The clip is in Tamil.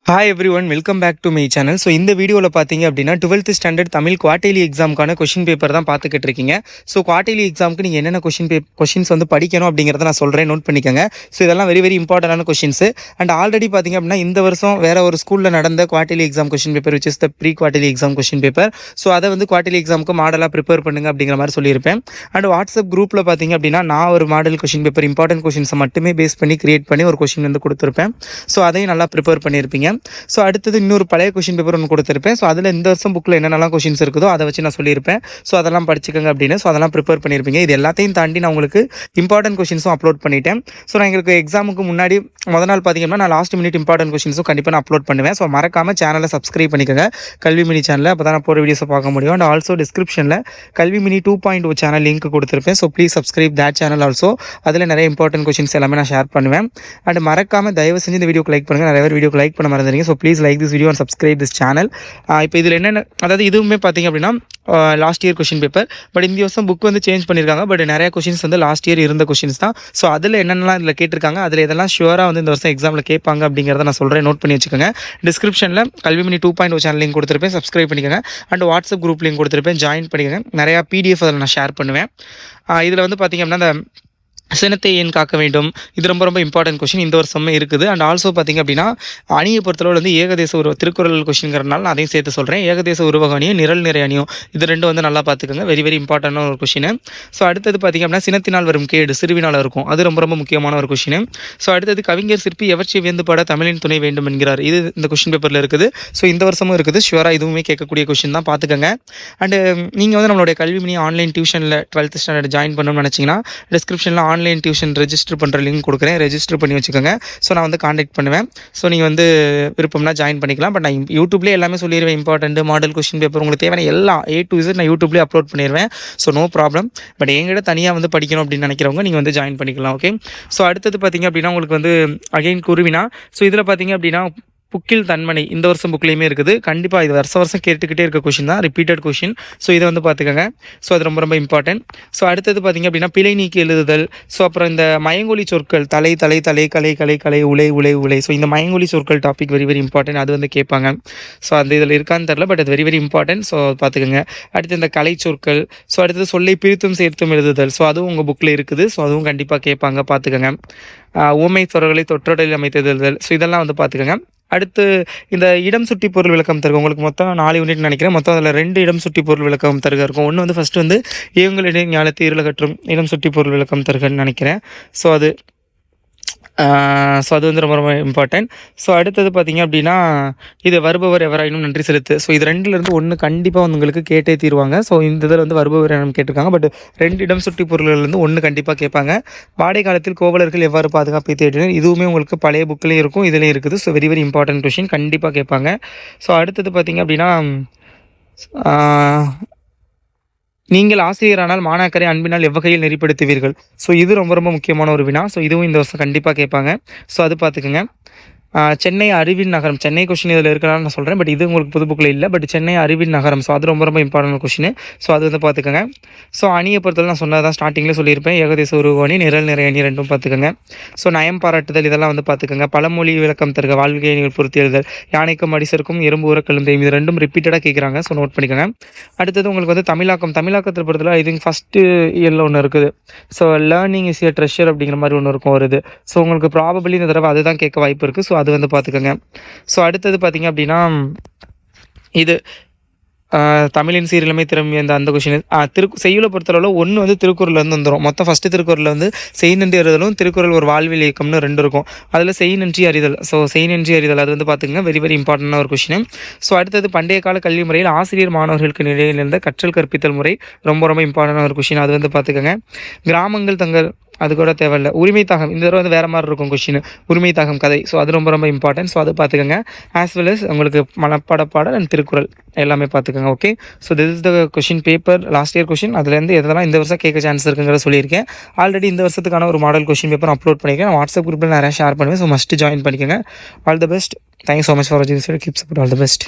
Hi everyone, welcome back to my channel. So இந்த வீடியோவில் பார்த்தீங்க அப்படின்னா 12th ஸ்டாண்டர்ட் தமிழ் குவார்டர்லி எக்ஸாமுக்கான கொஷின் பேப்பர் தான் பார்த்துக்கிட்டு இருக்கீங்க. ஸோ குவார்டர்லி எக்ஸாமுக்கு நீங்கள் என்னென்ன கொஷின்ஸ் வந்து படிக்கணும் அப்படிங்கிறத நான் சொல்கிறேன், நோட் பண்ணிக்கோங்க. ஸோ இதெல்லாம் வெரி வெரி இம்பார்ட்டண்டான கொஷின்ஸ். அண்ட் ஆல்ரெடி பார்த்தீங்க அப்படின்னா இந்த வருஷம் வேறு ஒரு ஸ்கூலில் நடந்த quarterly exam question paper which is the pre quarterly exam question paper. So அதை வந்து குவார்டர்லி எக்ஸாமுக்கு மாடலாக ப்ரிப்பேர் பண்ணுங்க அப்படிங்கிற மாதிரி சொல்லியிருப்பேன். அண்ட் வாட்ஸ்அப் குரூப்பில் பார்த்தீங்க அப்படின்னா நான் ஒரு மாடல் கொஷின் பேப்பர் இம்பார்ட்டன்ட் கொஷின்ஸை மட்டுமே பேஸ் பண்ணி கிரியேட் பண்ணி ஒரு கொஷின் வந்து கொடுத்துருப்பேன். ஸோ அதையும் நல்லா ப்ரிப்பேர் பண்ணியிருப்பீங்க. ஸோ அடுத்தது இன்னொரு பழைய கொஷின் பேப்பர் ஒன்று கொடுத்துருப்பேன். ஸோ அதில் இந்த வருஷம் புக்கில் என்னென்னலாம் கொஷின்ஸ் இருக்குதோ அதை வச்சு நான் சொல்லியிருப்பேன். ஸோ அதெல்லாம் படிச்சுக்கோங்க அப்படின்னு. ஸோ அதெல்லாம் ப்ரிப்பேர் பண்ணியிருப்பீங்க. இது எல்லாத்தையும் தாண்டி நான் உங்களுக்கு இம்பார்ட்டன்ட் கொஷின்ஸும் அப்லோட் பண்ணிட்டேன். ஸோ நான் எங்களுக்கு எக்ஸாமுக்கு முன்னாடி முதல் நாள் பார்த்தீங்கன்னா நான் லாஸ்ட் மினிட் இம்பார்ட்டன்ட் கொஷின்ஸும் கண்டிப்பாக நான் அப்லோட் பண்ணுவேன். ஸோ மறக்காமல் சேனலை சப்ஸ்கிரைப் பண்ணிக்கோங்க, கல்வி மினி சேனலில். அப்போ தான் நான் போகிற வீடியோஸை பார்க்க முடியும். அண்ட் ஆல்சோ டிஸ்கிரிப்ஷனில் கல்வி மினி 2.0 சேனல் லிங்க் கொடுத்துருப்பேன். So please subscribe that channel also. அதில் நிறைய இம்பார்ட்டன்ட் கொஷின்ஸ் எல்லாமே நான் ஷேர் பண்ணுவேன். அண்ட் மறக்காமல் தயவு செஞ்சு இந்த வீடியோக்கு லைக் பண்ணுங்கள். நிறைய பேர் வீடியோக்கு லைக் பண்ண மறந்துடுங்க. So please like this video and subscribe this channel. இப்போ இதில் என்னென்ன, அதாவது இதுவுமே பார்த்தீங்க அப்படின்னா last year question paper. But இந்த வருஷம் புக் வந்து சேஞ்ச் பண்ணியிருக்காங்க. பட் நிறைய கொஷின்ஸ் வந்து லாஸ்ட் இயர் இருந்த கொஷின்ஸ் தான். ஸோ அதில் என்னென்னலாம் இதில் கேட்டிருக்காங்க, அதில் இதெல்லாம் ஷுவராக வந்து இந்த வருஷம் எக்ஸாமில் கேட்பாங்க அப்படிங்கிறத நான் சொல்கிறேன், நோட் பண்ணி வச்சுக்கோங்க. டிஸ்கிரிப்ஷனில் கல்விமணி 2.0 சேனல் லிங்க் கொடுத்துருப்பேன், சப்ஸ்கிரைப் பண்ணிக்கோங்க. அண்ட் வாட்ஸ்அப் குரூப் லிங்க் கொடுத்துருப்பேன், ஜாயின் பண்ணிக்கோங்க. நிறையா பிடிஎஃப் அதில் நான் ஷேர் பண்ணுவேன். இதில் வந்து பார்த்திங்க அப்படின்னா அந்த சினத்தை ஏன் காக்க வேண்டும், இது ரொம்ப ரொம்ப இம்பார்ட்டன்ட் கொஷின் இந்த வருஷமே இருக்குது. அண்ட் ஆல்சோ பார்த்திங்க அப்படின்னா அணியை பொறுத்தளவு வந்து ஏகதேச உருவ திருக்குறள் கொஷின்ங்கிறனால நான் அதையும் சேர்த்து சொல்கிறேன். ஏகதேச உருவக அணியும் நிரல் நிறை அணியும் இது ரெண்டும் வந்து நல்லா பார்த்துக்கோங்க, வெரி வெரி இம்பார்ட்டண்டான ஒரு கொஷின். ஸோ அடுத்தது பார்த்திங்க அப்படின்னா சினத்தினால் வரும் கேடு சிறுவினால் இருக்கும், அது ரொம்ப ரொம்ப முக்கியமான ஒரு கொஷின். ஸோ அடுத்தது கவிஞர் சிற்பி எவற்றை வேந்து பாட தமிழின் துணை வேண்டும் என்கிறார், இது இந்த கொஷின் பேப்பரில் இருக்குது. ஸோ இந்த வருஷமும் இருக்குது, ஷுவராக இதுவுமே கேட்கக்கூடிய கொஷின் தான், பார்த்துக்கோங்க. அண்டு நீங்கள் வந்து நம்மளுடைய Kalvimani online டியூஷனில் 12th standard join பண்ணணும்னு நினச்சிங்கன்னா டிஸ்கிரிப்ஷனில் ஆன்லைன் டியூஷன் ரெஜிஸ்டர் பண்ணுற லிங்க் கொடுக்குறேன், ரெஜிஸ்டர் பண்ணி வச்சுக்கோங்க. ஸோ நான் வந்து காண்டாக்ட் பண்ணுவேன். ஸோ நீங்கள் வந்து விருப்பம்னா ஜாயின் பண்ணிக்கலாம். பட் நான் யூடியூப்லேயே எல்லாமே சொல்லிடுவேன், இம்பார்ட்டன்ட் மாடல் கொஷின் பேப்பர் உங்களுக்கு தேவையான எல்லாம் A to Z நான் யூடியூப்லேயே அப்லோட் பண்ணிடுவேன். So no problem. பட் எங்கிட்ட தனியாக வந்து படிக்கணும் அப்படின்னு நினைக்கிறவங்க நீங்கள் வந்து ஜாயின் பண்ணிக்கலாம். ஓகே. ஸோ அடுத்தது பார்த்திங்க அப்படின்னா உங்களுக்கு வந்து அகைன் குருவினா. ஸோ இதில் பார்த்திங்க அப்படின்னா புக்கில் தன்மனை இந்த வருஷம் புக்லேயுமே இருக்குது. கண்டிப்பாக இது வருஷம் கேட்டுக்கிட்டே இருக்க கொஷின் தான், ரிப்பீட்டட் கொஷின். ஸோ இதை வந்து பார்த்துக்கோங்க. ஸோ அது ரொம்ப ரொம்ப இம்பார்ட்டன்ட். ஸோ அடுத்தது பார்த்திங்க அப்படின்னா பிழை நீக்கி எழுதுதல். ஸோ அப்புறம் இந்த மயங்கொலி சொற்கள் தலை தலை தலை கலை கலை கலை உலை உலை உலை. ஸோ இந்த மயங்கொலி சொற்கள் டாபிக் வெரி வெரி இம்பார்ட்டன்ட், அது வந்து கேட்பாங்க. ஸோ அந்த இதில் இருக்கான்னு தெரில, பட் அது வெரி வெரி இம்பார்ட்டன்ட். ஸோ பார்த்துக்கோங்க. அடுத்து இந்த கலை சொற்கள். ஸோ அடுத்தது சொல்லை பிரித்தும் சேர்த்தும் எழுதுதல். ஸோ அதுவும் உங்கள் புக்கில் இருக்குது. ஸோ அதுவும் கண்டிப்பாக கேட்பாங்க, பார்த்துக்கோங்க. ஊமை தொடர்களை தொற்றொடரில் அமைத்தெழுதுதல். ஸோ இதெல்லாம் வந்து பார்த்துக்கோங்க. அடுத்து இந்த இடம் சுட்டி பொருள் விளக்கம் தருக, உங்களுக்கு மொத்தம் 4 யூனிட் நினைக்கிறேன். மொத்தம் அதில் 2 இடம் சுட்டி பொருள் விளக்கம் தருக இருக்கும். ஒன்று வந்து ஃபஸ்ட்டு வந்து இவங்களிடையே ஞானத்தை இருளகற்றும் இடம் சுட்டி பொருள் விளக்கம் தருகன்னு நினைக்கிறேன். ஸோ அது அது வந்து ரொம்ப ரொம்ப இம்பார்ட்டன்ட். ஸோ அடுத்தது பார்த்திங்க அப்படின்னா இது வருபவர் எவராயினும் நன்றி செலுத்து. ஸோ இது 2லேருந்து 1 கண்டிப்பாக வந்து உங்களுக்கு கேட்டே தீருவாங்க. ஸோ இந்த இதில் வந்து வருபவர் என கேட்டிருக்காங்க. பட் 2 இடம் சுட்டி பொருள்லேருந்து 1 கண்டிப்பாக கேட்பாங்க. வாடகை காலத்தில் கோவலர்கள் எவ்வாறு பாதுகாப்பை தேடினர், இதுவுமே உங்களுக்கு பழைய புக்கிலையும் இருக்கும், இதுலேயும் இருக்குது. So very very important question, கண்டிப்பாக கேட்பாங்க. ஸோ அடுத்தது பார்த்திங்க அப்படின்னா நீங்கள் ஆசிரியரானால் மாணாக்கரை அன்பினால் எவ்வகையில் நெறிப்படுத்துவீர்கள். ஸோ இது ரொம்ப ரொம்ப முக்கியமான ஒரு வினா. ஸோ இதுவும் இந்த வருஷம் கண்டிப்பாக கேட்பாங்க. ஸோ அது பார்த்துக்குங்க. சென்னை அறிவின் நகரம், சென்னை கொஷின் இதில் இருக்கலாம்னு நான் சொல்கிறேன். பட் இது உங்களுக்கு புது புக்கில் இல்லை. பட் சென்னை அறிவின் நகரம், ஸோ அது ரொம்ப ரொம்ப இம்பார்ட்டன்ட் கொஷின். ஸோ அது வந்து பார்த்துக்கோங்க. ஸோ அணியை பொறுத்தவரை நான் சொன்னதான் ஸ்டார்டிங்கில் சொல்லியிருப்பேன், ஏகதேச உருவ அணி நிரல் நிறை அணி ரெண்டும் பார்த்துக்கோங்க. ஸோ நயம் பாராட்டுதல் இதெல்லாம் வந்து பார்த்துக்கோங்க. பழமொழி விளக்கம் தருக, வாழ்க்கை நீங்கள் பொறுத்து எழுதல், யானைக்கும் அடிசருக்கும் எறும்பு ஊரக்கலும் தெரியும், இது ரெண்டும் ரிப்பீட்டடாக கேட்குறாங்க. ஸோ நோட் பண்ணிக்கோங்க. அடுத்தது உங்களுக்கு வந்து தமிழாக்கத்தை பொறுத்தவரை இது ஃபஸ்ட்டு இயரில் ஒன்று இருக்குது. So learning is a treasure அப்படிங்கிற மாதிரி ஒன்று இருக்கும் வருது. ஸோ உங்களுக்கு ப்ராபபிளி இந்த தடவை அதுதான் கேட்க வாய்ப்பு இருக்குது. ஸோ அது வந்து பார்த்துக்கோங்க. ஸோ அடுத்தது பார்த்திங்க அப்படின்னா இது தமிழின் சீரிழமை திறமை அந்த கொஷின் செய்யுளை பொறுத்தளவில் 1 வந்து திருக்குறள்லேருந்து வந்துடும். மொத்தம் ஃபஸ்ட்டு திருக்குறளில் வந்து செய் நன்றி அறிதலும் திருக்குறள் ஒரு வாழ்வியல் இயக்கம்னு 2 இருக்கும். அதில் செய் நன்றி அறிதல். ஸோ செய் நன்றி அறிதல் அது வந்து பார்த்துக்கங்க, வெரி வெரி இம்பார்ட்டண்டான ஒரு கொஷின். ஸோ அடுத்தது பண்டைய கால கல்வி முறையில் ஆசிரியர் மாணவர்களுக்கு நிலையில் இருந்த கற்றல் கற்பித்தல் முறை ரொம்ப ரொம்ப இம்பார்ட்டண்டான ஒரு கொஷின், அது வந்து பார்த்துக்கங்க. கிராமங்கள் தங்கள் அது கூட தேவையில்லை. உரிமை தாகம் இந்த தடவை வந்து வேறு மாதிரி இருக்கும் கொஷின், உரிமை தாகம் கதை. ஸோ அது ரொம்ப ரொம்ப இம்பார்ட்டன்ட். ஸோ அது பார்த்துக்கோங்க. ஆஸ் வெல் அஸ் உங்களுக்கு மனப்பாட பாடல் அண்ட் திருக்குறள் எல்லாமே பார்த்துக்கோங்க. Okay. So this is the question paper, last year question. அதுலேருந்து எதெல்லாம் இந்த வருஷம் கேட்க சான்ஸ் இருக்குங்கிறத சொல்லியிருக்கேன். ஆல்ரெடி இந்த வருஷத்துக்கான ஒரு மாடல் கொஷின் பேப்பர் அப்லோட் பண்ணியிருக்கேன். நான் வாட்ஸ்அப் குரூப்பில் நிறையா ஷேர் பண்ணுவேன். ஸோ மஸ்ட் ஜாயின் பண்ணிக்கோங்க. All the best. Thank you so much for வாட்சிங் this video. Keep support. All the best.